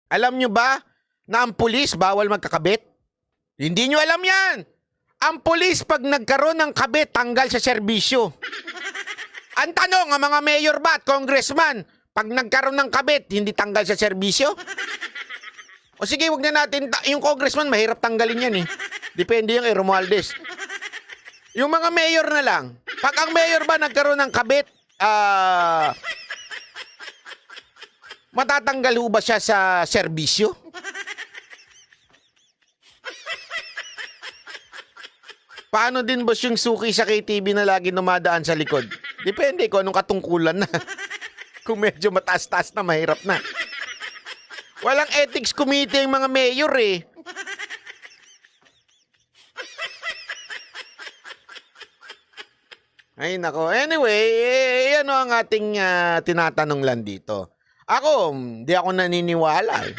Alam nyo ba na ang pulis bawal magkakabit? Hindi nyo alam yan. Ang pulis pag nagkaroon ng kabit, tanggal sa serbisyo. Ang tanong, ang mga mayor ba at congressman, pag nagkaroon ng kabit, hindi tanggal sa serbisyo? O sige, wag na natin, yung congressman, mahirap tanggalin yan eh. Depende yung kay Romualdez. Yung mga mayor na lang, pag ang mayor ba nagkaroon ng kabit, matatanggal ho ba siya sa serbisyo? Paano din boss yung suki sa KTV na lagi dumadaan sa likod? Depende kung anong katungkulan na. Kung medyo mataas-taas na, mahirap na. Walang ethics committee yung mga mayor eh. Ay nako. Anyway, yan ang ating tinatanong lang dito. Ako, di ako naniniwala eh.